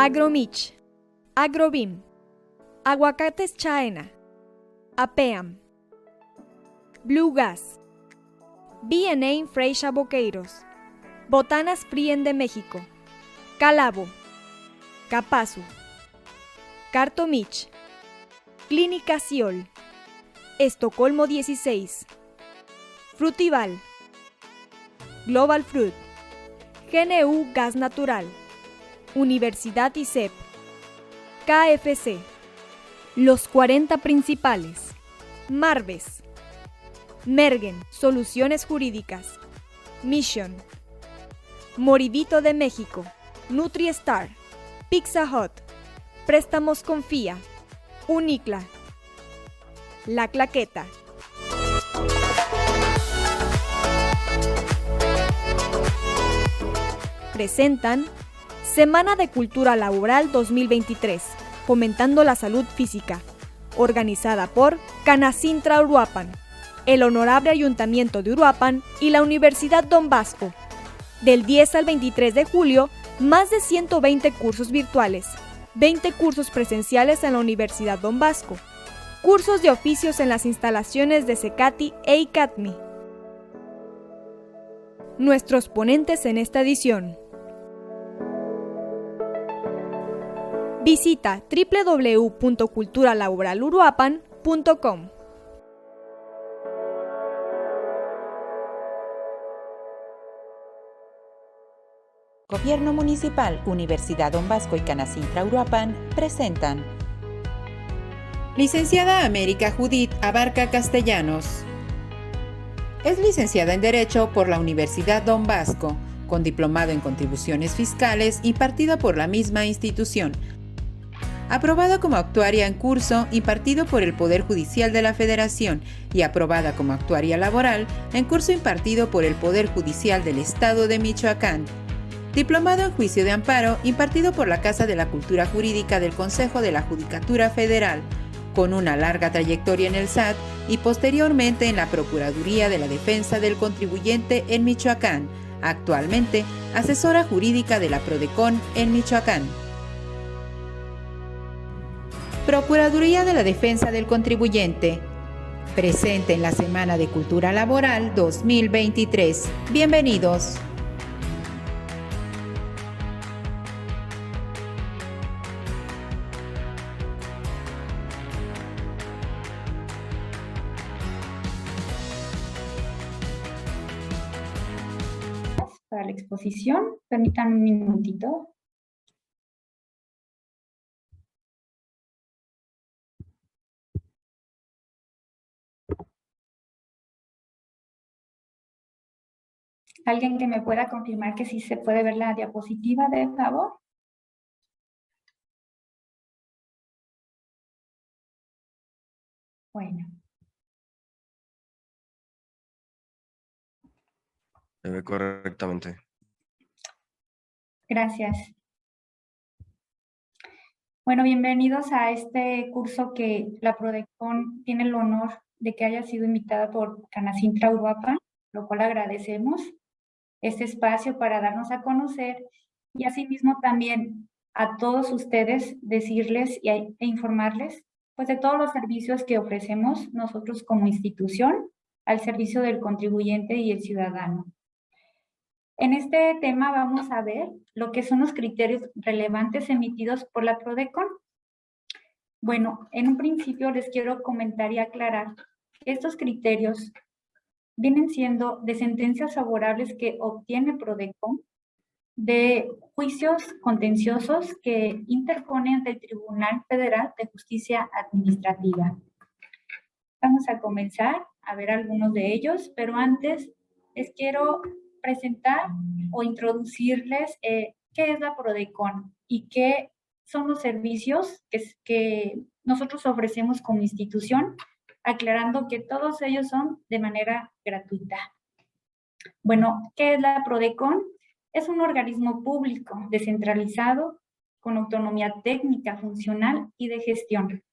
Agromich, Agrobim, Aguacates Chaena, APEAM, Blue Gas, B&A Freixa Boqueiros, Botanas Frien de México, Calabo, Capazu, Cartomich, Clínica Ciol, Estocolmo 16, Frutival, Global Fruit, GNU Gas Natural, Universidad ISEP, KFC, Los 40 Principales, Marves, Mergen, Soluciones Jurídicas, Mission, Moribito de México, NutriStar, Pizza Hut, Préstamos Confía, Unicla, La Claqueta. Presentan Semana de Cultura Laboral 2023, fomentando la salud física, organizada por Canacintra Uruapan, el Honorable Ayuntamiento de Uruapan y la Universidad Don Bosco. Del 10 al 23 de julio, más de 120 cursos virtuales, 20 cursos presenciales en la Universidad Don Bosco, cursos de oficios en las instalaciones de CECATI e ICATMI. Nuestros ponentes en esta edición. Visita www.culturalaboraluruapan.com. Gobierno Municipal, Universidad Don Bosco y Canacintra Uruapan presentan Licenciada América Judith Abarca Castellanos. Es licenciada en Derecho por la Universidad Don Bosco, con diplomado en Contribuciones Fiscales impartido por la misma institución. Aprobada como actuaria en curso impartido por el Poder Judicial de la Federación y aprobada como actuaria laboral en curso impartido por el Poder Judicial del Estado de Michoacán. Diplomado en Juicio de Amparo impartido por la Casa de la Cultura Jurídica del Consejo de la Judicatura Federal, con una larga trayectoria en el SAT y posteriormente en la Procuraduría de la Defensa del Contribuyente en Michoacán, actualmente asesora jurídica de la PRODECON en Michoacán. Procuraduría de la Defensa del Contribuyente, presente en la Semana de Cultura Laboral 2023. Bienvenidos. Para la exposición, permítanme un minutito. ¿Alguien que me pueda confirmar que sí se puede ver la diapositiva, de favor? Bueno. Se ve correctamente. Gracias. Bueno, bienvenidos a este curso que la PRODECON tiene el honor de que haya sido invitada por Canacintra Uruapan, lo cual agradecemos este espacio para darnos a conocer y asimismo también a todos ustedes decirles e informarles pues de todos los servicios que ofrecemos nosotros como institución al servicio del contribuyente y el ciudadano. En este tema vamos a ver lo que son los criterios relevantes emitidos por la PRODECON. Bueno, en un principio les quiero comentar y aclarar que estos criterios vienen siendo de sentencias favorables que obtiene PRODECON de juicios contenciosos que interpone ante el Tribunal Federal de Justicia Administrativa. Vamos a comenzar a ver algunos de ellos, pero antes les quiero presentar o introducirles qué es la PRODECON y qué son los servicios que nosotros ofrecemos como institución, aclarando que todos ellos son de manera gratuita. Bueno, ¿qué es la PRODECON? Es un organismo público descentralizado con autonomía técnica, funcional y de gestión.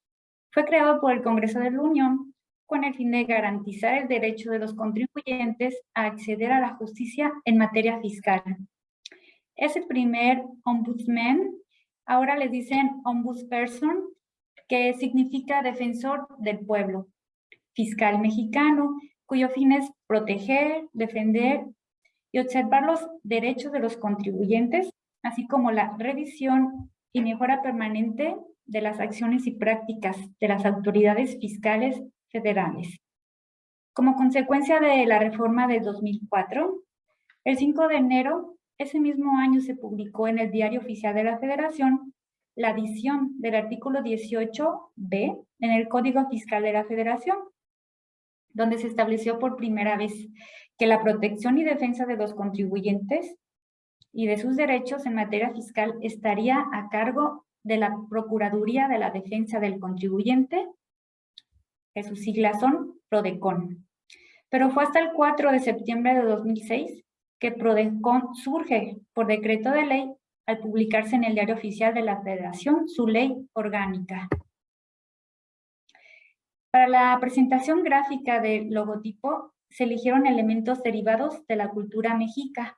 Fue creado por el Congreso de la Unión con el fin de garantizar el derecho de los contribuyentes a acceder a la justicia en materia fiscal. Es el primer ombudsman Ahora le dicen ombudsperson, que significa defensor del pueblo. Fiscal mexicano, cuyo fin es proteger, defender y observar los derechos de los contribuyentes, así como la revisión y mejora permanente de las acciones y prácticas de las autoridades fiscales federales. Como consecuencia de la reforma de 2004, el 5 de enero, ese mismo año, se publicó en el Diario Oficial de la Federación la adición del artículo 18b en el Código Fiscal de la Federación, donde se estableció por primera vez que la protección y defensa de los contribuyentes y de sus derechos en materia fiscal estaría a cargo de la Procuraduría de la Defensa del Contribuyente, que sus siglas son PRODECON. Pero fue hasta el 4 de septiembre de 2006 que PRODECON surge por decreto de ley al publicarse en el Diario Oficial de la Federación su ley orgánica. Para la presentación gráfica del logotipo se eligieron elementos derivados de la cultura mexica,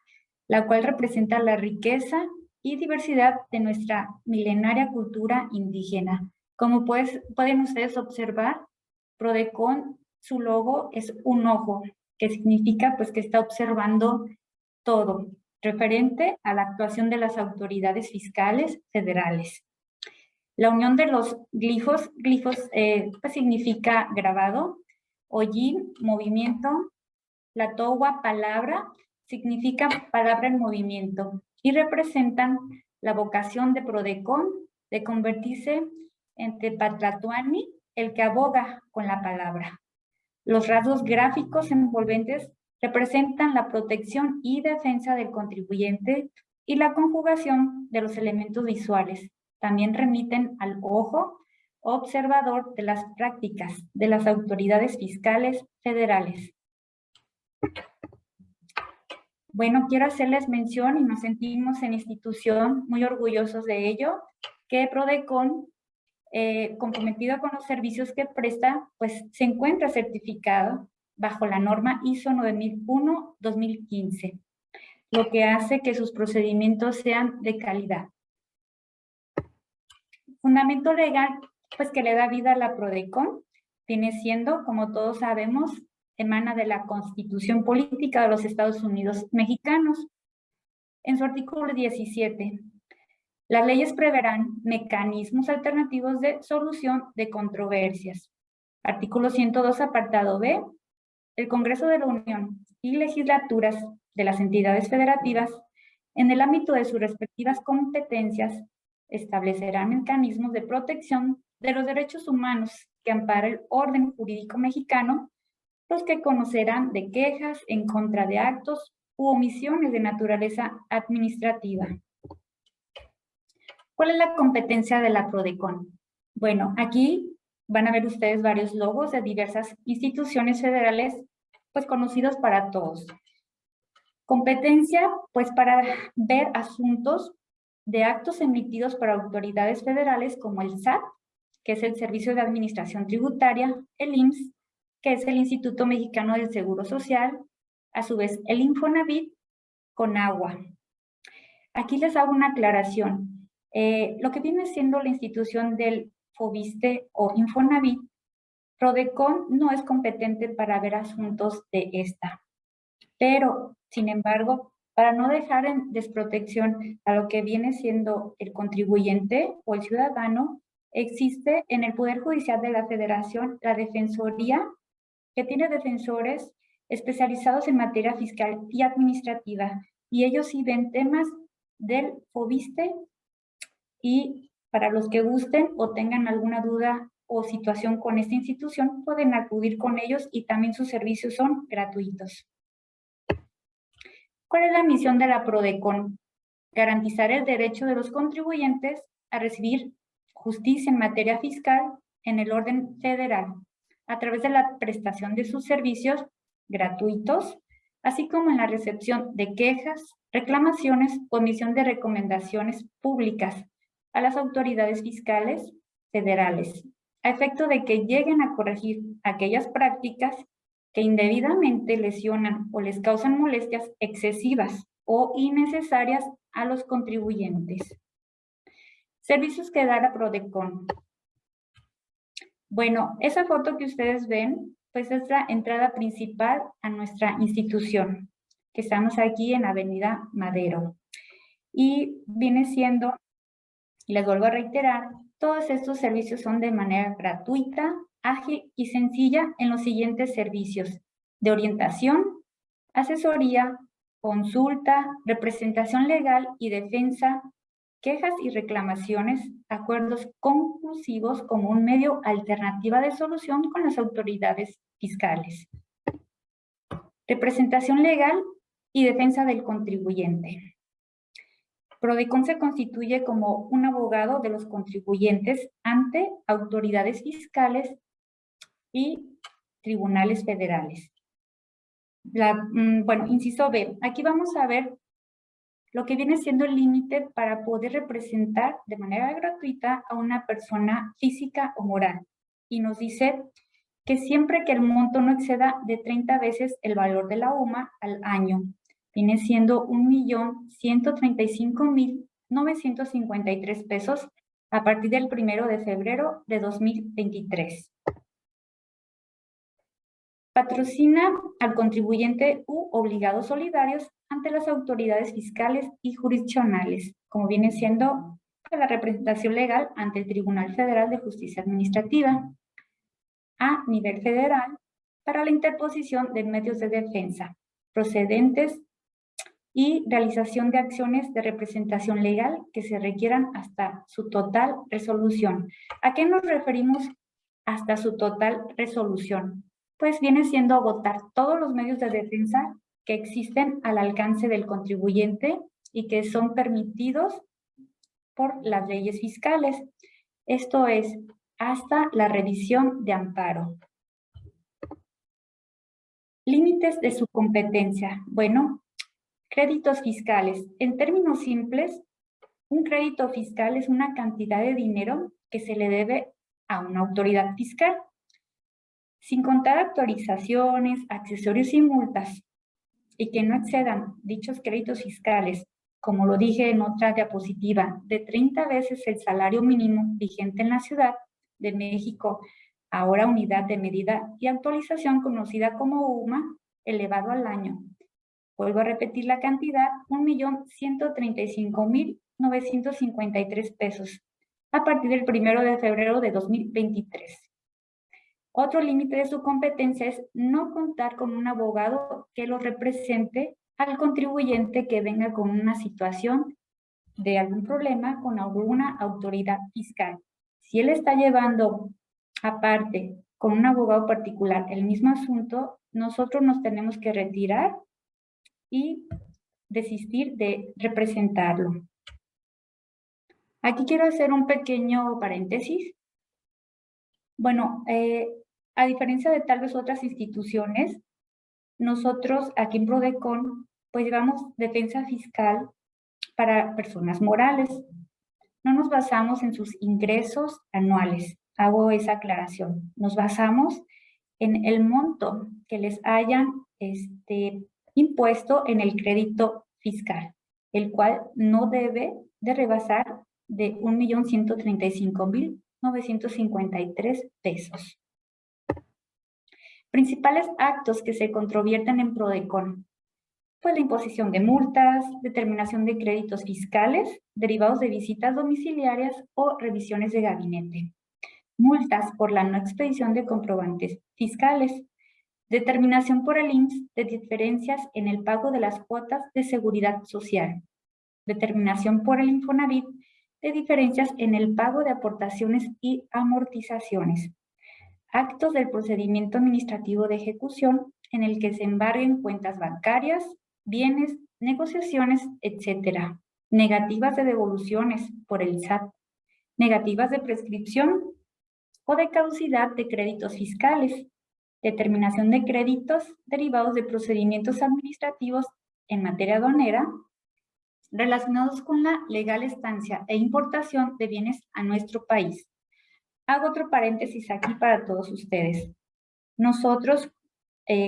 la cual representa la riqueza y diversidad de nuestra milenaria cultura indígena. Como pueden ustedes observar, PRODECON, su logo es un ojo, que significa pues que está observando todo, referente a la actuación de las autoridades fiscales federales. La unión de los glifos pues significa grabado, oyin, movimiento, la towa, palabra, significa palabra en movimiento y representan la vocación de PRODECON de convertirse en Tepatlatuani, el que aboga con la palabra. Los rasgos gráficos envolventes representan la protección y defensa del contribuyente y la conjugación de los elementos visuales. También remiten al ojo observador de las prácticas de las autoridades fiscales federales. Bueno, quiero hacerles mención, y nos sentimos en institución muy orgullosos de ello, que PRODECON, comprometido con los servicios que presta, pues se encuentra certificado bajo la norma ISO 9001-2015, lo que hace que sus procedimientos sean de calidad. Fundamento legal, pues que le da vida a la PRODECON, viene siendo, como todos sabemos, emana de la Constitución Política de los Estados Unidos Mexicanos. En su artículo 17, las leyes preverán mecanismos alternativos de solución de controversias. Artículo 102, apartado B, el Congreso de la Unión y legislaturas de las entidades federativas, en el ámbito de sus respectivas competencias, establecerán mecanismos de protección de los derechos humanos que ampara el orden jurídico mexicano, los que conocerán de quejas en contra de actos u omisiones de naturaleza administrativa. ¿Cuál es la competencia de la PRODECON? Bueno, aquí van a ver ustedes varios logos de diversas instituciones federales, pues conocidos para todos. Competencia, pues para ver asuntos de actos emitidos por autoridades federales como el SAT, que es el Servicio de Administración Tributaria, el IMSS, que es el Instituto Mexicano del Seguro Social, a su vez el Infonavit, CONAGUA. Aquí les hago una aclaración. Lo que viene siendo la institución del FOBISTE o Infonavit, PRODECON no es competente para ver asuntos de esta. Pero, sin embargo, para no dejar en desprotección a lo que viene siendo el contribuyente o el ciudadano, existe en el Poder Judicial de la Federación la Defensoría, que tiene defensores especializados en materia fiscal y administrativa, y ellos sí ven temas del FOBISTE, y para los que gusten o tengan alguna duda o situación con esta institución, pueden acudir con ellos y también sus servicios son gratuitos. ¿Cuál es la misión de la PRODECON? Garantizar el derecho de los contribuyentes a recibir justicia en materia fiscal en el orden federal, a través de la prestación de sus servicios gratuitos, así como en la recepción de quejas, reclamaciones o emisión de recomendaciones públicas a las autoridades fiscales federales, a efecto de que lleguen a corregir aquellas prácticas que indebidamente lesionan o les causan molestias excesivas o innecesarias a los contribuyentes. Servicios que da la Prodecon. Bueno, esa foto que ustedes ven, pues es la entrada principal a nuestra institución, que estamos aquí en Avenida Madero. Y viene siendo, les vuelvo a reiterar, todos estos servicios son de manera gratuita, ágil y sencilla en los siguientes servicios: de orientación, asesoría, consulta, representación legal y defensa, quejas y reclamaciones, acuerdos conclusivos como un medio alternativa de solución con las autoridades fiscales. Representación legal y defensa del contribuyente. Prodecon se constituye como un abogado de los contribuyentes ante autoridades fiscales y tribunales federales. Bueno, inciso B, aquí vamos a ver lo que viene siendo el límite para poder representar de manera gratuita a una persona física o moral. Y nos dice que siempre que el monto no exceda de 30 veces el valor de la UMA al año, viene siendo 1,135,953 pesos a partir del 1 de febrero de 2023. Patrocina al contribuyente u obligados solidarios ante las autoridades fiscales y jurisdiccionales, como viene siendo la representación legal ante el Tribunal Federal de Justicia Administrativa a nivel federal para la interposición de medios de defensa procedentes y realización de acciones de representación legal que se requieran hasta su total resolución. ¿A qué nos referimos hasta su total resolución? Pues viene siendo agotar todos los medios de defensa que existen al alcance del contribuyente y que son permitidos por las leyes fiscales. Esto es, hasta la revisión de amparo. Límites de su competencia. Bueno, créditos fiscales. En términos simples, un crédito fiscal es una cantidad de dinero que se le debe a una autoridad fiscal, sin contar actualizaciones, accesorios y multas, y que no excedan dichos créditos fiscales, como lo dije en otra diapositiva, de 30 veces el salario mínimo vigente en la Ciudad de México, ahora unidad de medida y actualización conocida como UMA, elevado al año. Vuelvo a repetir la cantidad, 1,135,953 pesos, a partir del 1 de febrero de 2023. Otro límite de su competencia es no contar con un abogado que lo represente al contribuyente que venga con una situación de algún problema con alguna autoridad fiscal. Si él está llevando aparte con un abogado particular el mismo asunto, nosotros nos tenemos que retirar y desistir de representarlo. Aquí quiero hacer un pequeño paréntesis. Bueno, a diferencia de tal vez otras instituciones, nosotros aquí en Prodecon pues llevamos defensa fiscal para personas morales. No nos basamos en sus ingresos anuales, hago esa aclaración. Nos basamos en el monto que les hayan impuesto en el crédito fiscal, el cual no debe de rebasar de 1,135,953 pesos. Principales actos que se controvierten en Prodecon. Pues la imposición de multas, determinación de créditos fiscales derivados de visitas domiciliarias o revisiones de gabinete. Multas por la no expedición de comprobantes fiscales. Determinación por el IMSS de diferencias en el pago de las cuotas de seguridad social. Determinación por el Infonavit de diferencias en el pago de aportaciones y amortizaciones. Actos del procedimiento administrativo de ejecución en el que se embarguen cuentas bancarias, bienes, negociaciones, etc. Negativas de devoluciones por el SAT. Negativas de prescripción o de caducidad de créditos fiscales. Determinación de créditos derivados de procedimientos administrativos en materia aduanera relacionados con la legal estancia e importación de bienes a nuestro país. Hago otro paréntesis aquí para todos ustedes. Nosotros,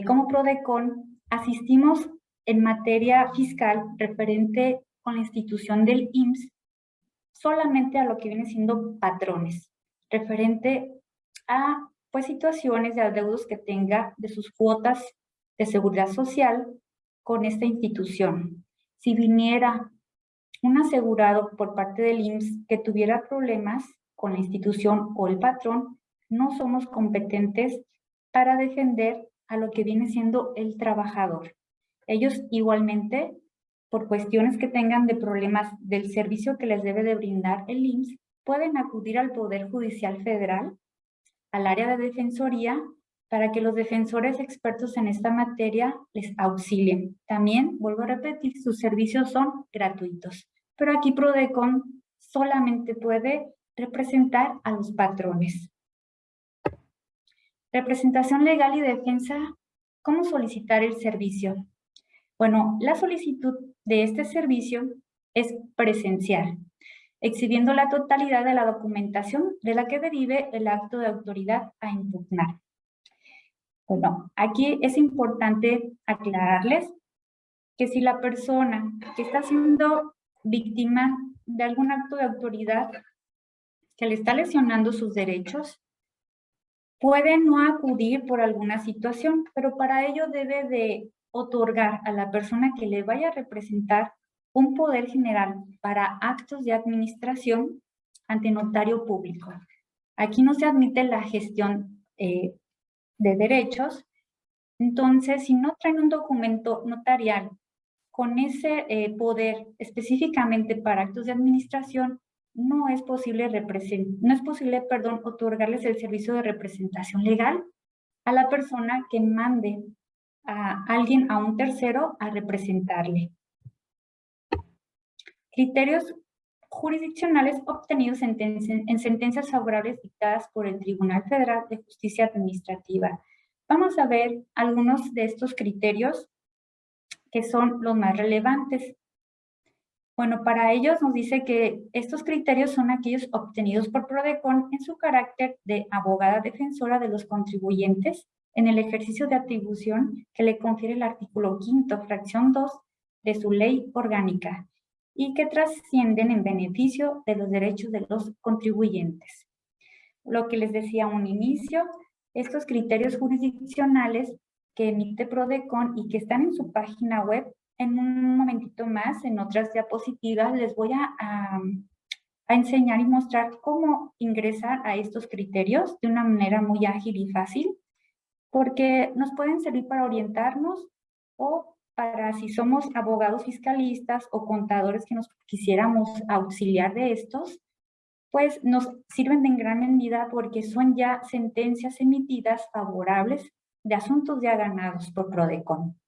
como Prodecon, asistimos en materia fiscal referente con la institución del IMSS solamente a lo que viene siendo patrones, referente a pues situaciones de adeudos que tenga de sus cuotas de seguridad social con esta institución. Si viniera un asegurado por parte del IMSS que tuviera problemas con la institución o el patrón, no somos competentes para defender a lo que viene siendo el trabajador. Ellos igualmente, por cuestiones que tengan de problemas del servicio que les debe de brindar el IMSS, pueden acudir al Poder Judicial Federal, al área de defensoría, para que los defensores expertos en esta materia les auxilien. También, vuelvo a repetir, sus servicios son gratuitos, pero aquí PRODECON solamente puede representar a los patrones. Representación legal y defensa. ¿Cómo solicitar el servicio? Bueno, la solicitud de este servicio es presencial, exhibiendo la totalidad de la documentación de la que derive el acto de autoridad a impugnar. Bueno, aquí es importante aclararles que si la persona que está siendo víctima de algún acto de autoridad que le está lesionando sus derechos, puede no acudir por alguna situación, pero para ello debe de otorgar a la persona que le vaya a representar un poder general para actos de administración ante notario público. Aquí no se admite la gestión de derechos. Entonces, si no traen un documento notarial con ese poder específicamente para actos de administración, no es posible otorgarles el servicio de representación legal a la persona que mande a alguien, a un tercero, a representarle. Criterios jurisdiccionales obtenidos en sentencias favorables dictadas por el Tribunal Federal de Justicia Administrativa. Vamos a ver algunos de estos criterios que son los más relevantes. Bueno, para ellos nos dice que estos criterios son aquellos obtenidos por PRODECON en su carácter de abogada defensora de los contribuyentes en el ejercicio de atribución que le confiere el artículo 5º, fracción 2 de su ley orgánica y que trascienden en beneficio de los derechos de los contribuyentes. Lo que les decía a un inicio, estos criterios jurisdiccionales que emite PRODECON y que están en su página web, en un momentito más, en otras diapositivas, les voy a enseñar y mostrar cómo ingresar a estos criterios de una manera muy ágil y fácil, porque nos pueden servir para orientarnos o para si somos abogados fiscalistas o contadores que nos quisiéramos auxiliar de estos, pues nos sirven de gran medida porque son ya sentencias emitidas favorables de asuntos ya ganados por PRODECON.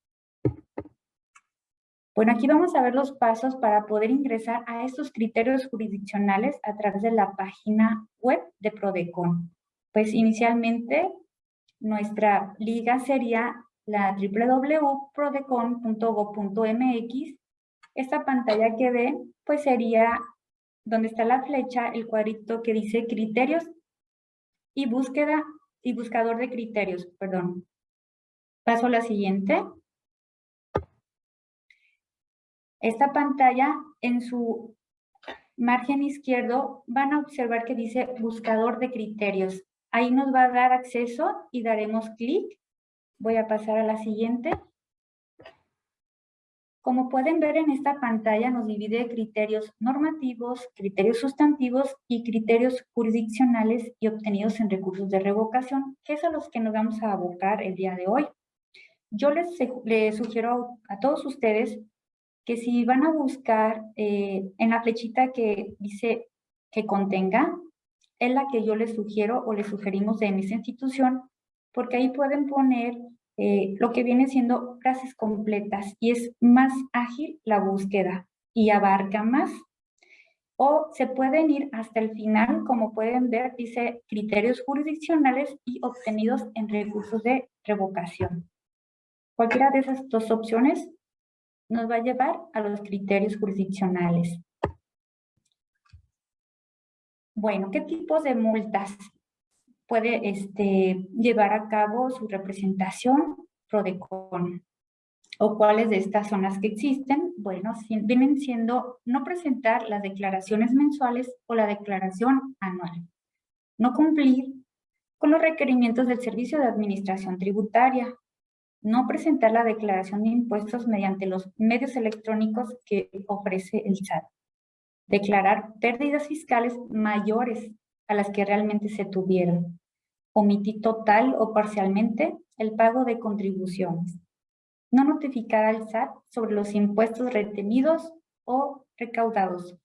Bueno, aquí vamos a ver los pasos para poder ingresar a estos criterios jurisdiccionales a través de la página web de PRODECON. Pues inicialmente nuestra liga sería la www.prodecon.gov.mx. Esta pantalla que ven, pues sería donde está la flecha, el cuadrito que dice criterios y búsqueda y buscador de criterios, perdón. Paso a la siguiente. Esta pantalla, en su margen izquierdo, van a observar que dice buscador de criterios. Ahí nos va a dar acceso y daremos clic. Voy a pasar a la siguiente. Como pueden ver en esta pantalla, nos divide criterios normativos, criterios sustantivos y criterios jurisdiccionales y obtenidos en recursos de revocación, que es a los que nos vamos a abocar el día de hoy. Yo les sugiero a todos ustedes que si van a buscar en la flechita que dice que contenga, es la que yo les sugiero o les sugerimos de esta institución, porque ahí pueden poner lo que viene siendo frases completas y es más ágil la búsqueda y abarca más. O se pueden ir hasta el final, como pueden ver, dice criterios jurisdiccionales y obtenidos en recursos de revocación. Cualquiera de esas dos opciones nos va a llevar a los criterios jurisdiccionales. Bueno, ¿qué tipos de multas puede llevar a cabo su representación PRODECON? ¿O cuáles de estas son las que existen? Bueno, vienen siendo no presentar las declaraciones mensuales o la declaración anual. No cumplir con los requerimientos del Servicio de Administración Tributaria. No presentar la declaración de impuestos mediante los medios electrónicos que ofrece el SAT. Declarar pérdidas fiscales mayores a las que realmente se tuvieron. Omitir total o parcialmente el pago de contribuciones. No notificar al SAT sobre los impuestos retenidos o recaudados.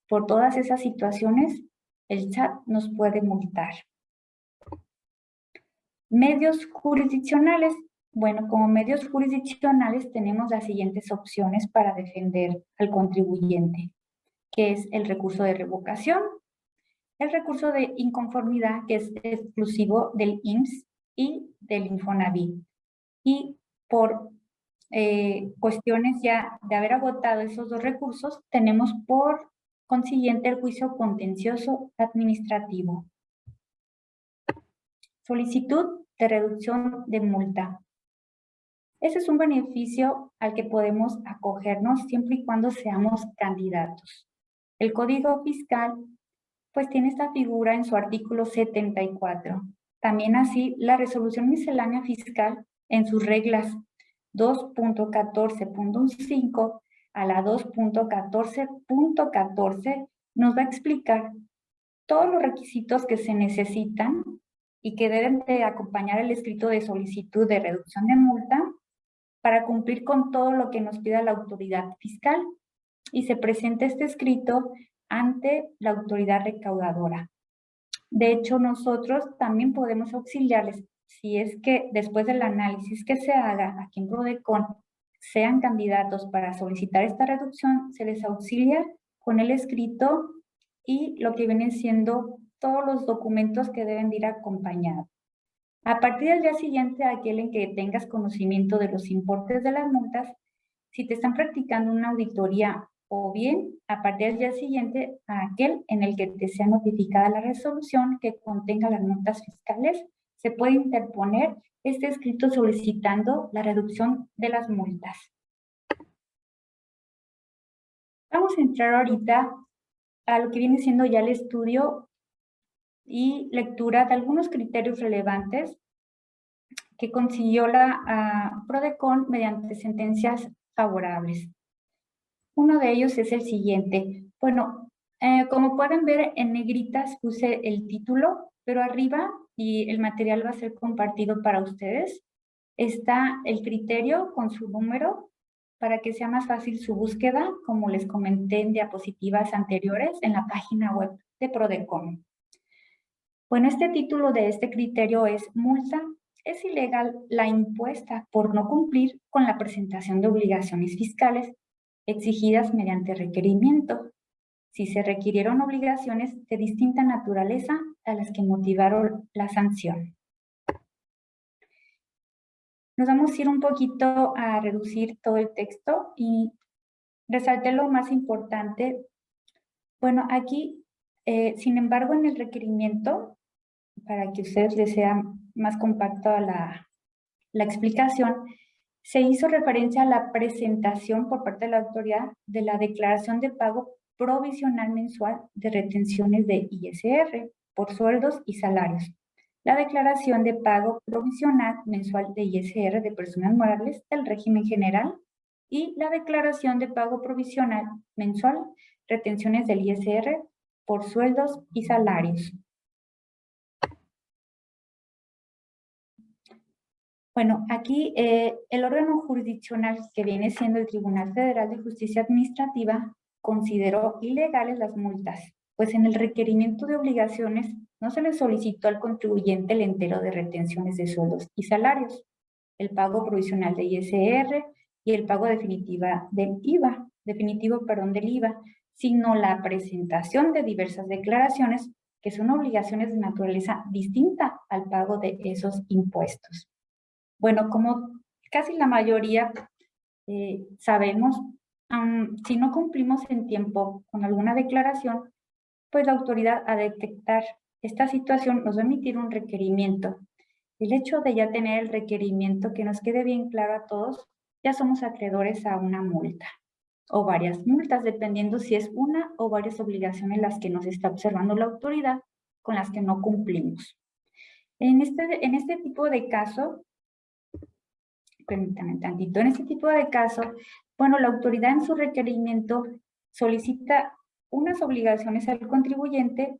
Por todas esas situaciones, el SAT nos puede multar. Medios jurisdiccionales. Bueno, como medios jurisdiccionales tenemos las siguientes opciones para defender al contribuyente, que es el recurso de revocación, el recurso de inconformidad, que es exclusivo del IMSS y del Infonavit. Y por cuestiones ya de haber agotado esos dos recursos, tenemos por consiguiente el juicio contencioso administrativo. Solicitud de reducción de multa. Ese es un beneficio al que podemos acogernos siempre y cuando seamos candidatos. El Código Fiscal pues tiene esta figura en su artículo 74. También así la resolución miscelánea fiscal en sus reglas 2.14.15 a la 2.14.14 nos va a explicar todos los requisitos que se necesitan y que deben de acompañar el escrito de solicitud de reducción de multa para cumplir con todo lo que nos pida la autoridad fiscal y se presenta este escrito ante la autoridad recaudadora. De hecho, nosotros también podemos auxiliarles si es que después del análisis que se haga aquí en Prodecon sean candidatos para solicitar esta reducción, se les auxilia con el escrito y lo que vienen siendo todos los documentos que deben de ir acompañados. A partir del día siguiente, aquel en que tengas conocimiento de los importes de las multas, si te están practicando una auditoría o bien a partir del día siguiente a aquel en el que te sea notificada la resolución que contenga las multas fiscales, se puede interponer este escrito solicitando la reducción de las multas. Vamos a entrar ahorita a lo que viene siendo ya el estudio y lectura de algunos criterios relevantes que consiguió la Prodecon mediante sentencias favorables. Uno de ellos es el siguiente. Bueno, como pueden ver en negritas puse el título, pero arriba, y el material va a ser compartido para ustedes, está el criterio con su número para que sea más fácil su búsqueda, como les comenté en diapositivas anteriores en la página web de Prodecon. Bueno, este título de este criterio es multa. Es ilegal la impuesta por no cumplir con la presentación de obligaciones fiscales exigidas mediante requerimiento, si se requirieron obligaciones de distinta naturaleza a las que motivaron la sanción. Nos vamos a ir un poquito a reducir todo el texto y resalté lo más importante. Bueno, aquí, sin embargo, en el requerimiento, para que ustedes les sea más compacta la explicación, se hizo referencia a la presentación por parte de la autoridad de la declaración de pago provisional mensual de retenciones de ISR por sueldos y salarios, la declaración de pago provisional mensual de ISR de personas morales del régimen general y la declaración de pago provisional mensual retenciones del ISR por sueldos y salarios. Bueno, aquí el órgano jurisdiccional que viene siendo el Tribunal Federal de Justicia Administrativa consideró ilegales las multas, pues en el requerimiento de obligaciones no se le solicitó al contribuyente el entero de retenciones de sueldos y salarios, el pago provisional de ISR y el pago definitivo del IVA, sino la presentación de diversas declaraciones que son obligaciones de naturaleza distinta al pago de esos impuestos. Bueno, como casi la mayoría sabemos, si no cumplimos en tiempo con alguna declaración, pues la autoridad a detectar esta situación nos va a emitir un requerimiento. El hecho de ya tener el requerimiento, que nos quede bien claro a todos, ya somos acreedores a una multa o varias multas, dependiendo si es una o varias obligaciones las que nos está observando la autoridad con las que no cumplimos. En este tipo de caso, permítanme tantito, en este tipo de caso, bueno, la autoridad en su requerimiento solicita unas obligaciones al contribuyente,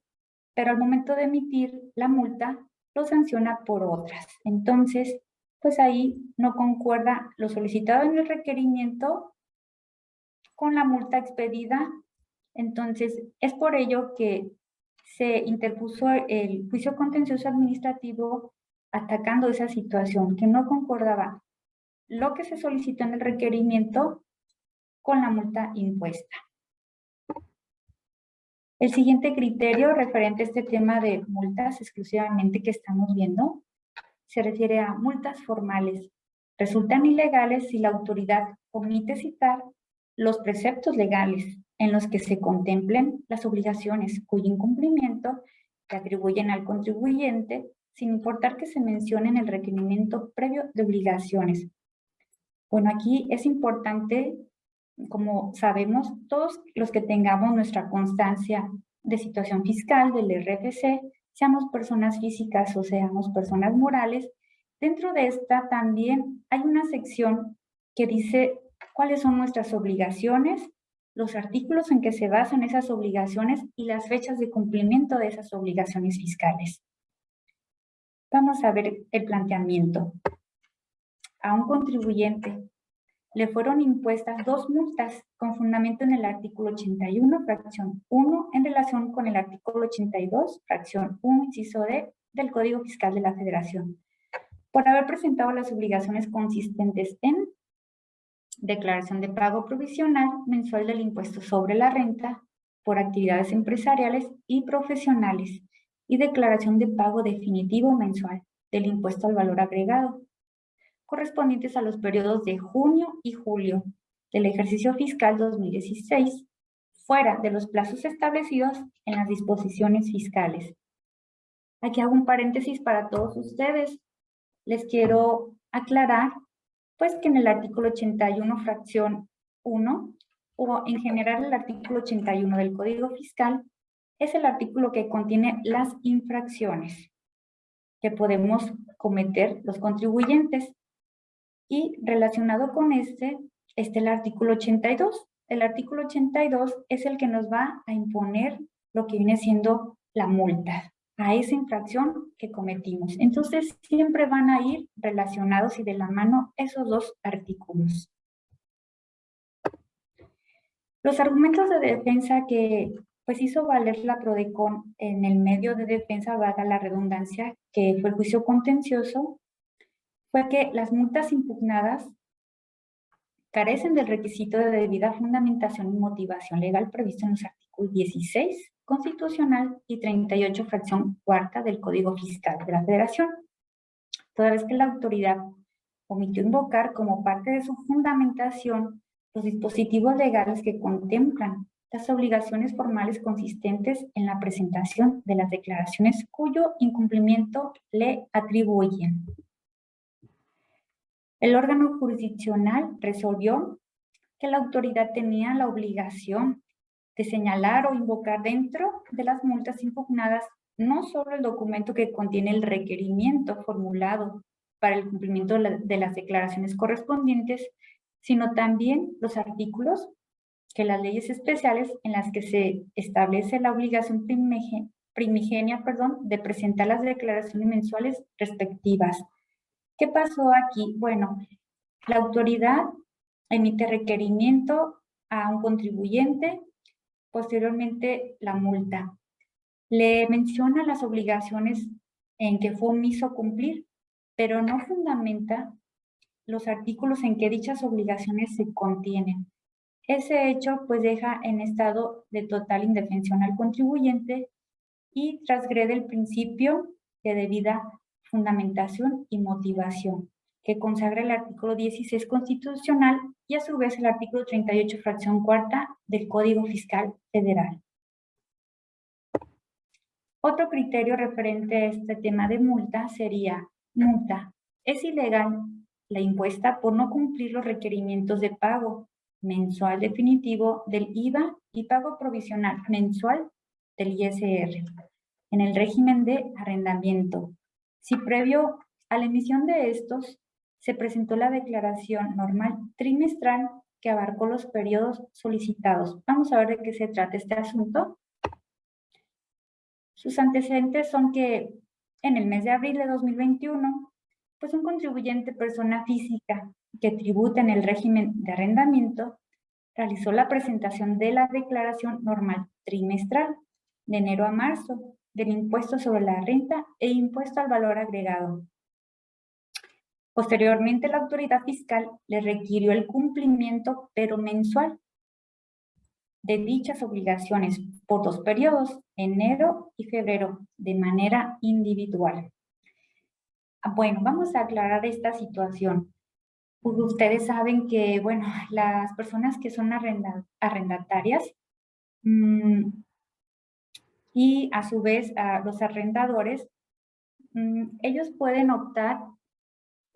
pero al momento de emitir la multa, lo sanciona por otras. Entonces, pues ahí no concuerda lo solicitado en el requerimiento con la multa expedida. Entonces, es por ello que se interpuso el juicio contencioso administrativo atacando esa situación, que no concordaba lo que se solicitó en el requerimiento con la multa impuesta. El siguiente criterio referente a este tema de multas exclusivamente que estamos viendo se refiere a multas formales. Resultan ilegales si la autoridad omite citar los preceptos legales en los que se contemplen las obligaciones cuyo incumplimiento se atribuyen al contribuyente sin importar que se mencione en el requerimiento previo de obligaciones. Bueno, aquí es importante, como sabemos, todos los que tengamos nuestra constancia de situación fiscal del RFC, seamos personas físicas o seamos personas morales, dentro de esta también hay una sección que dice cuáles son nuestras obligaciones, los artículos en que se basan esas obligaciones y las fechas de cumplimiento de esas obligaciones fiscales. Vamos a ver el planteamiento. A un contribuyente le fueron impuestas 2 multas con fundamento en el artículo 81, fracción 1, en relación con el artículo 82, fracción 1, inciso D, del Código Fiscal de la Federación, por haber presentado las obligaciones consistentes en declaración de pago provisional mensual del impuesto sobre la renta por actividades empresariales y profesionales y declaración de pago definitivo mensual del impuesto al valor agregado, correspondientes a los periodos de junio y julio del ejercicio fiscal 2016, fuera de los plazos establecidos en las disposiciones fiscales. Aquí hago un paréntesis para todos ustedes. Les quiero aclarar, pues, que en el artículo 81, fracción 1, o en general el artículo 81 del Código Fiscal, es el artículo que contiene las infracciones que podemos cometer los contribuyentes. Y relacionado con este está el artículo 82. El artículo 82 es el que nos va a imponer lo que viene siendo la multa a esa infracción que cometimos. Entonces, siempre van a ir relacionados y de la mano esos 2 artículos. Los argumentos de defensa que pues hizo valer la PRODECON en el medio de defensa, valga la redundancia, que fue el juicio contencioso, fue que las multas impugnadas carecen del requisito de debida fundamentación y motivación legal previsto en los artículos 16 constitucional y 38 fracción cuarta del Código Fiscal de la Federación, toda vez que la autoridad omitió invocar como parte de su fundamentación los dispositivos legales que contemplan las obligaciones formales consistentes en la presentación de las declaraciones cuyo incumplimiento le atribuyen. El órgano jurisdiccional resolvió que la autoridad tenía la obligación de señalar o invocar dentro de las multas impugnadas no solo el documento que contiene el requerimiento formulado para el cumplimiento de las declaraciones correspondientes, sino también los artículos que las leyes especiales en las que se establece la obligación primigenia de presentar las declaraciones mensuales respectivas. ¿Qué pasó aquí? Bueno, la autoridad emite requerimiento a un contribuyente, posteriormente la multa. Le menciona las obligaciones en que fue omiso cumplir, pero no fundamenta los artículos en que dichas obligaciones se contienen. Ese hecho pues deja en estado de total indefensión al contribuyente y transgrede el principio de debida fundamentación y motivación que consagra el artículo 16 constitucional y a su vez el artículo 38 fracción cuarta del Código Fiscal Federal. Otro criterio referente a este tema de multa sería: multa es ilegal la impuesta por no cumplir los requerimientos de pago mensual definitivo del IVA y pago provisional mensual del ISR en el régimen de arrendamiento. Si previo a la emisión de estos se presentó la declaración normal trimestral que abarcó los periodos solicitados. Vamos a ver de qué se trata este asunto. Sus antecedentes son que en el mes de abril de 2021, pues un contribuyente persona física que tributa en el régimen de arrendamiento realizó la presentación de la declaración normal trimestral de enero a marzo del impuesto sobre la renta e impuesto al valor agregado. Posteriormente, la autoridad fiscal le requirió el cumplimiento, pero mensual, de dichas obligaciones por 2 periodos, enero y febrero, de manera individual. Bueno, vamos a aclarar esta situación. Ustedes saben que, bueno, las personas que son arrendatarias y a su vez los arrendadores, ellos pueden optar,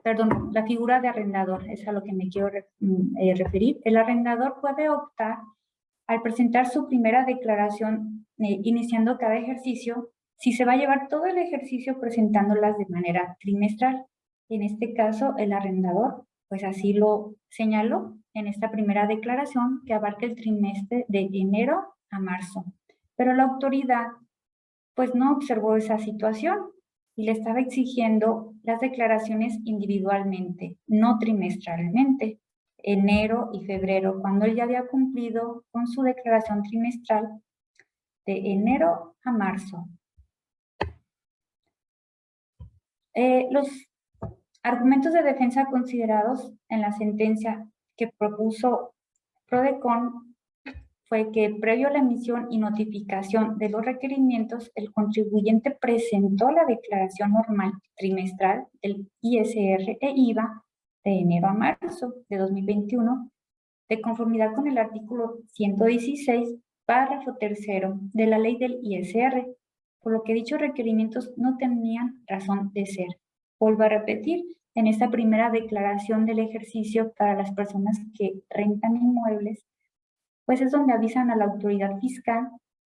perdón, la figura de arrendador es a lo que me quiero referir. El arrendador puede optar al presentar su primera declaración iniciando cada ejercicio, si se va a llevar todo el ejercicio presentándolas de manera trimestral. En este caso, el arrendador, pues así lo señaló en esta primera declaración que abarca el trimestre de enero a marzo. Pero la autoridad, pues no observó esa situación y le estaba exigiendo las declaraciones individualmente, no trimestralmente, enero y febrero, cuando él ya había cumplido con su declaración trimestral de enero a marzo. Los argumentos de defensa considerados en la sentencia que propuso PRODECON fue que previo a la emisión y notificación de los requerimientos, el contribuyente presentó la declaración normal trimestral del ISR e IVA de enero a marzo de 2021, de conformidad con el artículo 116, párrafo tercero de la ley del ISR, por lo que dichos requerimientos no tenían razón de ser. Vuelvo a repetir, en esta primera declaración del ejercicio para las personas que rentan inmuebles, pues es donde avisan a la autoridad fiscal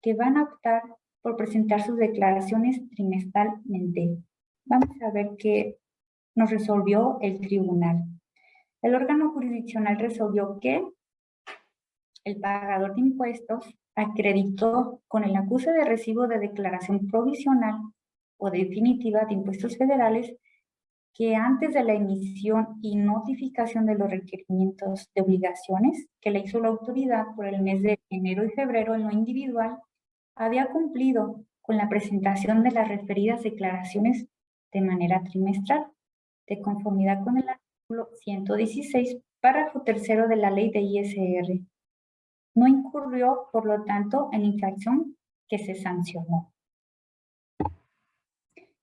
que van a optar por presentar sus declaraciones trimestralmente. Vamos a ver qué nos resolvió el tribunal. El órgano jurisdiccional resolvió que el pagador de impuestos acreditó con el acuse de recibo de declaración provisional o definitiva de impuestos federales que antes de la emisión y notificación de los requerimientos de obligaciones que le hizo la autoridad por el mes de enero y febrero en lo individual, había cumplido con la presentación de las referidas declaraciones de manera trimestral, de conformidad con el artículo 116, párrafo tercero de la ley de ISR. No incurrió, por lo tanto, en infracción que se sancionó.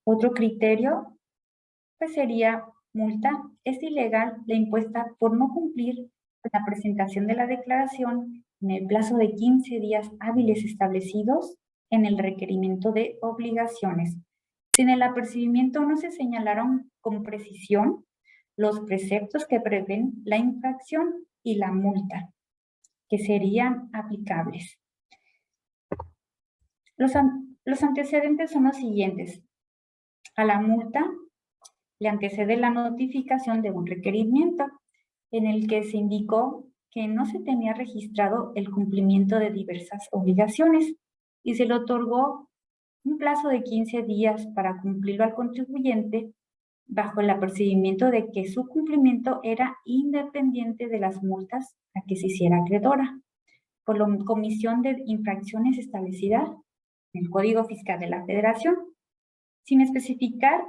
Otro criterio pues sería multa. Es ilegal la impuesta por no cumplir con la presentación de la declaración en el plazo de 15 días hábiles establecidos en el requerimiento de obligaciones. Si en el apercibimiento no se señalaron con precisión los preceptos que prevén la infracción y la multa que serían aplicables. Los antecedentes son los siguientes. A la multa le antecede la notificación de un requerimiento en el que se indicó que no se tenía registrado el cumplimiento de diversas obligaciones y se le otorgó un plazo de 15 días para cumplirlo al contribuyente bajo el apercibimiento de que su cumplimiento era independiente de las multas a que se hiciera acreedora por la comisión de infracciones establecidas en el Código Fiscal de la Federación, sin especificar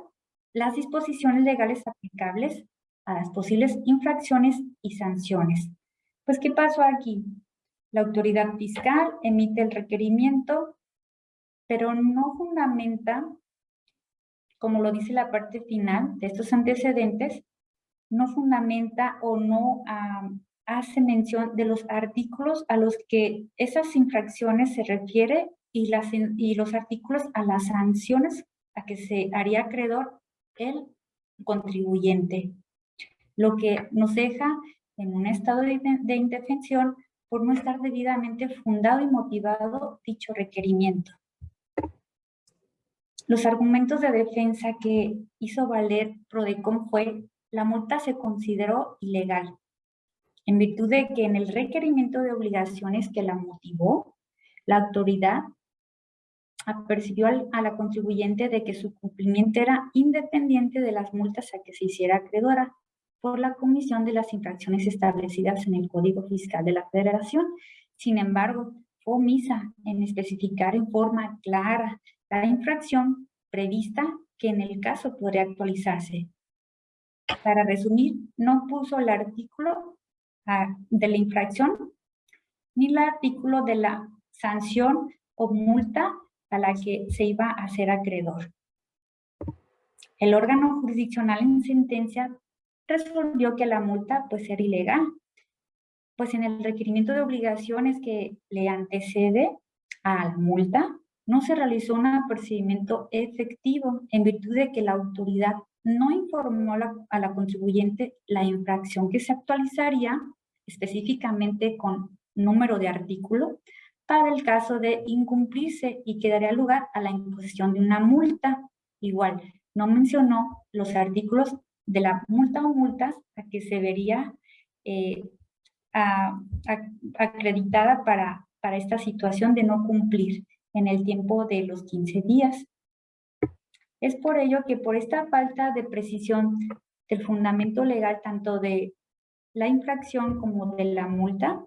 las disposiciones legales aplicables a las posibles infracciones y sanciones. Pues, ¿qué pasó aquí? La autoridad fiscal emite el requerimiento, pero no fundamenta, como lo dice la parte final de estos antecedentes, no fundamenta o no hace mención de los artículos a los que esas infracciones se refiere y los artículos a las sanciones a que se haría acreedor el contribuyente. lo que nos deja en un estado de indefensión por no estar debidamente fundado y motivado dicho requerimiento. Los argumentos de defensa que hizo valer Prodecon fue: la multa se consideró ilegal, en virtud de que en el requerimiento de obligaciones que la motivó, la autoridad apercibió a la contribuyente de que su cumplimiento era independiente de las multas a que se hiciera acreedora por la comisión de las infracciones establecidas en el Código Fiscal de la Federación. Sin embargo, fue omisa en especificar en forma clara la infracción prevista que en el caso podría actualizarse. Para resumir, no puso el artículo de la infracción ni el artículo de la sanción o multa a la que se iba a hacer acreedor. El órgano jurisdiccional en sentencia resolvió que la multa pues era ilegal, pues en el requerimiento de obligaciones que le antecede a la multa no se realizó un apercibimiento efectivo en virtud de que la autoridad no informó a la contribuyente la infracción que se actualizaría específicamente con número de artículo para el caso de incumplirse y que daría lugar a la imposición de una multa. Igual, no mencionó los artículos de la multa o multas a que se vería acreditada para esta situación de no cumplir en el tiempo de los 15 días. Es por ello que por esta falta de precisión del fundamento legal tanto de la infracción como de la multa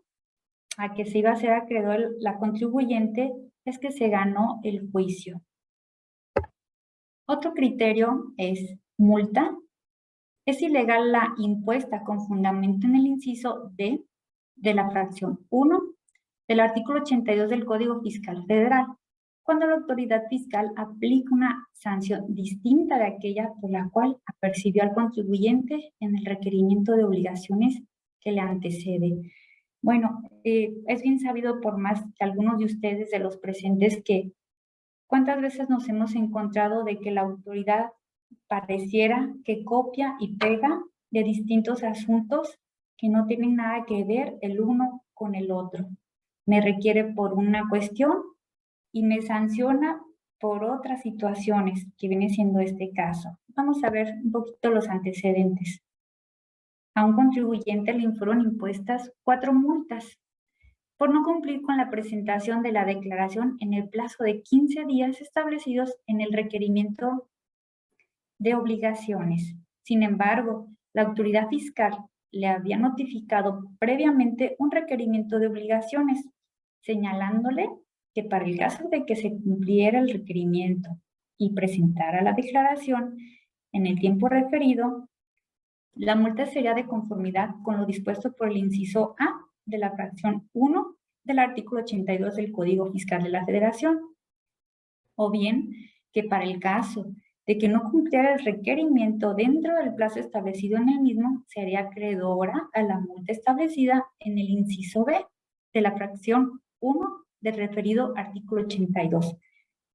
a que se iba a ser acreedor la contribuyente, es que se ganó el juicio. Otro criterio es multa. Es ilegal la impuesta con fundamento en el inciso D de la fracción 1 del artículo 82 del Código Fiscal Federal, cuando la autoridad fiscal aplica una sanción distinta de aquella por la cual apercibió al contribuyente en el requerimiento de obligaciones que le antecede. Bueno, es bien sabido por más que algunos de ustedes, de los presentes, que cuántas veces nos hemos encontrado de que la autoridad pareciera que copia y pega de distintos asuntos que no tienen nada que ver el uno con el otro. Me requiere por una cuestión y me sanciona por otras situaciones, que viene siendo este caso. Vamos a ver un poquito los antecedentes. A un contribuyente le fueron impuestas 4 multas por no cumplir con la presentación de la declaración en el plazo de 15 días establecidos en el requerimiento de obligaciones. Sin embargo, la autoridad fiscal le había notificado previamente un requerimiento de obligaciones, señalándole que para el caso de que se cumpliera el requerimiento y presentara la declaración en el tiempo referido, la multa sería de conformidad con lo dispuesto por el inciso A de la fracción 1 del artículo 82 del Código Fiscal de la Federación, o bien que para el caso de que no cumpliera el requerimiento dentro del plazo establecido en el mismo, sería acreedora a la multa establecida en el inciso B de la fracción 1 del referido artículo 82.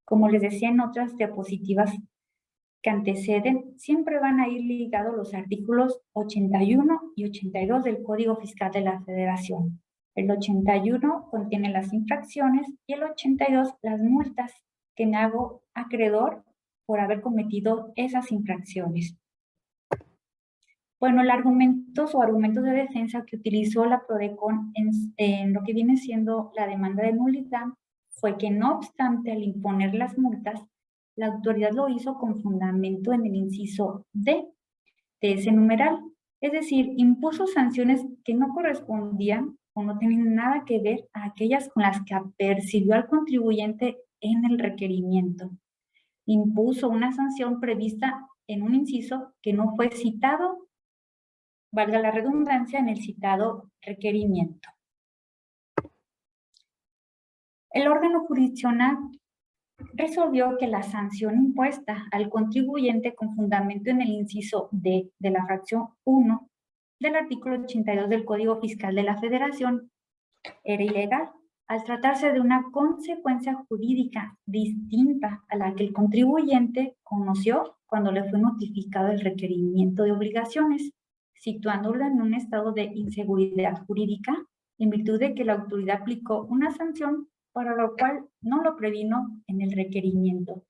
Como les decía en otras diapositivas que anteceden, siempre van a ir ligados los artículos 81 y 82 del Código Fiscal de la Federación. El 81 contiene las infracciones y el 82 las multas que me hago acreedor por haber cometido esas infracciones. Bueno, los argumentos de defensa que utilizó la Prodecon en lo que viene siendo la demanda de nulidad fue que no obstante al imponer las multas, la autoridad lo hizo con fundamento en el inciso D de ese numeral, es decir, impuso sanciones que no correspondían o no tenían nada que ver a aquellas con las que apercibió al contribuyente en el requerimiento. Impuso una sanción prevista en un inciso que no fue citado, valga la redundancia, en el citado requerimiento. El órgano jurisdiccional resolvió que la sanción impuesta al contribuyente con fundamento en el inciso D de la fracción 1 del artículo 82 del Código Fiscal de la Federación era ilegal, al tratarse de una consecuencia jurídica distinta a la que el contribuyente conoció cuando le fue notificado el requerimiento de obligaciones. situándolo en un estado de inseguridad jurídica en virtud de que la autoridad aplicó una sanción para lo cual no lo previno en el requerimiento.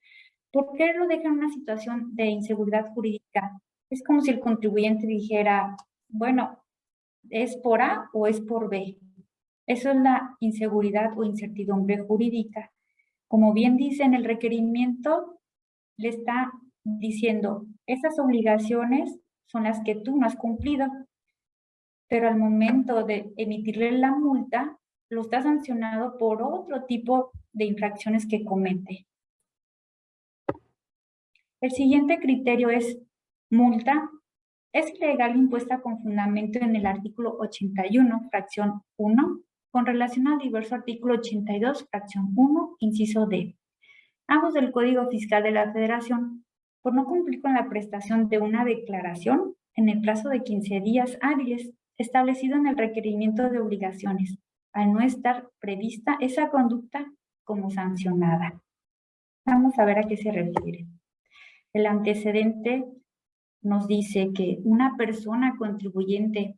¿Por qué lo deja en una situación de inseguridad jurídica? Es como si el contribuyente dijera, bueno, ¿es por A o es por B? Eso es la inseguridad o incertidumbre jurídica. Como bien dice en el requerimiento, le está diciendo, esas obligaciones son las que tú no has cumplido, pero al momento de emitirle la multa, lo está sancionado por otro tipo de infracciones que comete. El siguiente criterio es multa. Es ilegal impuesta con fundamento en el artículo 81, fracción 1, con relación al diverso artículo 82, fracción 1, inciso D. Ambos del Código Fiscal de la Federación, por no cumplir con la prestación de una declaración en el plazo de 15 días hábiles establecido en el requerimiento de obligaciones, al no estar prevista esa conducta como sancionada. Vamos a ver a qué se refiere. El antecedente nos dice que una persona contribuyente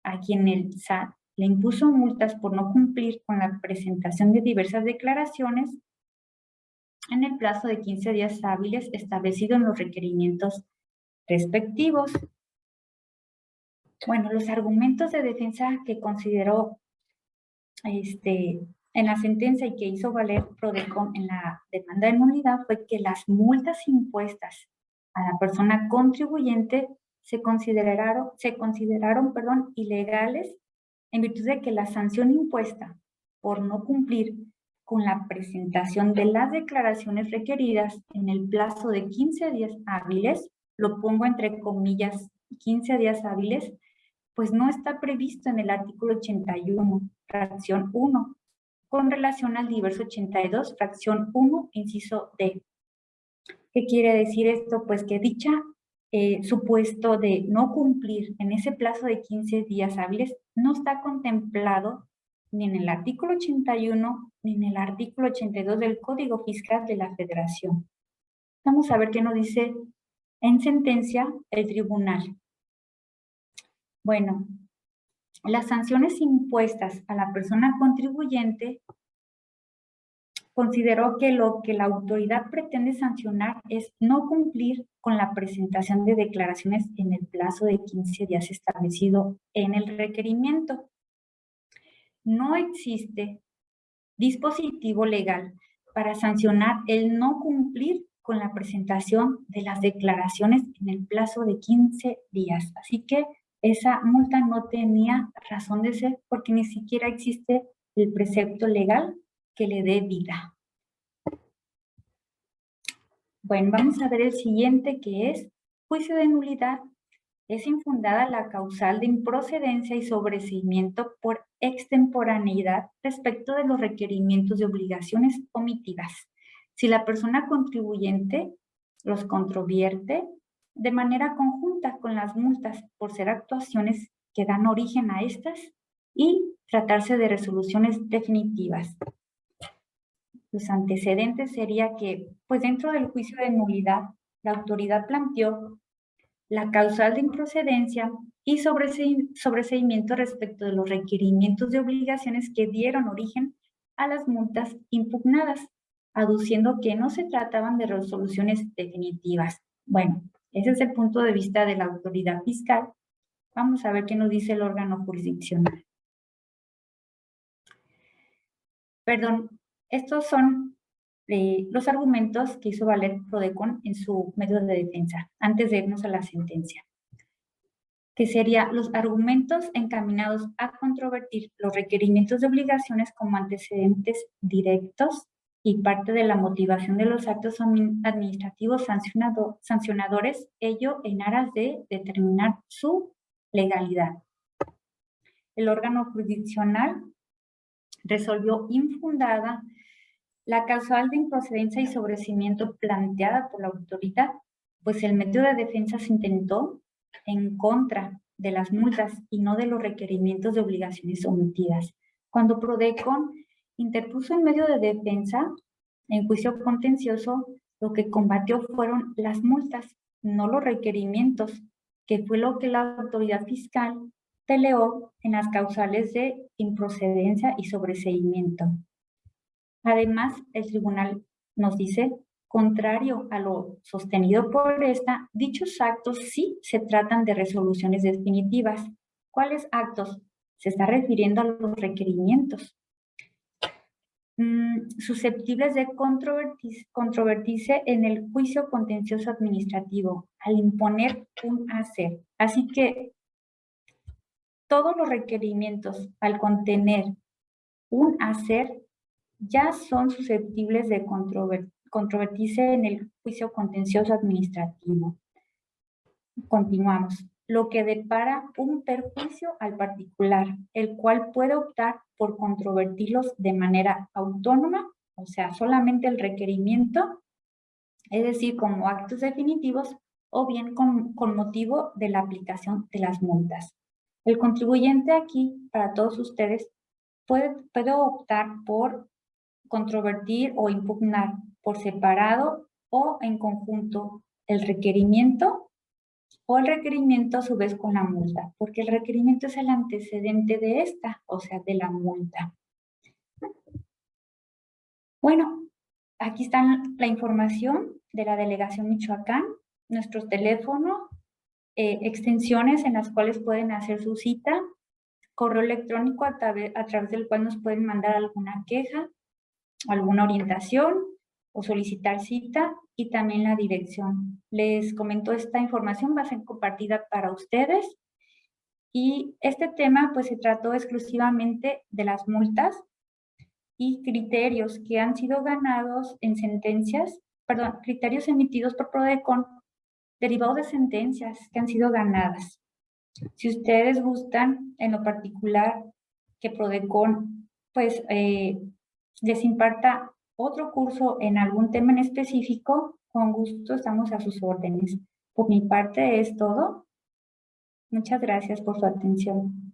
a quien el SAT le impuso multas por no cumplir con la presentación de diversas declaraciones en el plazo de 15 días hábiles establecido en los requerimientos respectivos. Bueno, los argumentos de defensa que consideró en la sentencia y que hizo valer Prodecon en la demanda de nulidad fue que las multas impuestas a la persona contribuyente se consideraron ilegales en virtud de que la sanción impuesta por no cumplir con la presentación de las declaraciones requeridas en el plazo de 15 días hábiles, lo pongo entre comillas, 15 días hábiles, pues no está previsto en el artículo 81, fracción 1, con relación al diverso 82, fracción 1, inciso D. ¿Qué quiere decir esto? Pues que dicha supuesto de no cumplir en ese plazo de 15 días hábiles no está contemplado ni en el artículo 81 ni en el artículo 82 del Código Fiscal de la Federación. Vamos a ver qué nos dice en sentencia el tribunal. Bueno, las sanciones impuestas a la persona contribuyente consideró que lo que la autoridad pretende sancionar es no cumplir con la presentación de declaraciones en el plazo de 15 días establecido en el requerimiento. No existe dispositivo legal para sancionar el no cumplir con la presentación de las declaraciones en el plazo de 15 días. Así que esa multa no tenía razón de ser porque ni siquiera existe el precepto legal que le dé vida. Bueno, vamos a ver el siguiente, que es juicio de nulidad. Es infundada la causal de improcedencia y sobreseimiento por extemporaneidad respecto de los requerimientos de obligaciones omitidas. Si la persona contribuyente los controvierte de manera conjunta con las multas por ser actuaciones que dan origen a estas y tratarse de resoluciones definitivas. Los antecedentes sería que, pues dentro del juicio de nulidad, la autoridad planteó la causal de improcedencia y sobreseimiento respecto de los requerimientos de obligaciones que dieron origen a las multas impugnadas, aduciendo que no se trataban de resoluciones definitivas. Bueno, ese es el punto de vista de la autoridad fiscal. Vamos a ver qué nos dice el órgano jurisdiccional. Perdón, estos son los argumentos que hizo valer Prodecon en su método de defensa, antes de irnos a la sentencia, que serían los argumentos encaminados a controvertir los requerimientos de obligaciones como antecedentes directos y parte de la motivación de los actos administrativos sancionadores, ello en aras de determinar su legalidad. El órgano jurisdiccional resolvió infundada la causal de improcedencia y sobreseimiento planteada por la autoridad, pues el método de defensa se intentó en contra de las multas y no de los requerimientos de obligaciones omitidas. Cuando Prodecon interpuso en medio de defensa en juicio contencioso, lo que combatió fueron las multas, no los requerimientos, que fue lo que la autoridad fiscal peleó en las causales de improcedencia y sobreseimiento. Además, el tribunal nos dice, contrario a lo sostenido por esta, dichos actos sí se tratan de resoluciones definitivas. ¿Cuáles actos? Se está refiriendo a los requerimientos susceptibles de controvertirse en el juicio contencioso administrativo al imponer un hacer. Así que todos los requerimientos al contener un hacer ya son susceptibles de controvertirse en el juicio contencioso administrativo. Continuamos. Lo que depara un perjuicio al particular, el cual puede optar por controvertirlos de manera autónoma, o sea, solamente el requerimiento, es decir, como actos definitivos, o bien con motivo de la aplicación de las multas. El contribuyente aquí, para todos ustedes, puede optar por controvertir o impugnar por separado o en conjunto el requerimiento o el requerimiento a su vez con la multa, porque el requerimiento es el antecedente de esta, o sea, de la multa. Bueno, aquí está la información de la Delegación Michoacán, nuestros teléfonos, extensiones en las cuales pueden hacer su cita, correo electrónico a través del cual nos pueden mandar alguna queja, alguna orientación o solicitar cita, y también la dirección. Les comento, esta información va a ser compartida para ustedes, y este tema pues se trató exclusivamente de las multas y criterios que han sido ganados en sentencias, criterios emitidos por PRODECON derivados de sentencias que han sido ganadas. Si ustedes gustan, en lo particular, que PRODECON pues les imparta otro curso en algún tema en específico, con gusto estamos a sus órdenes. Por mi parte es todo. Muchas gracias por su atención.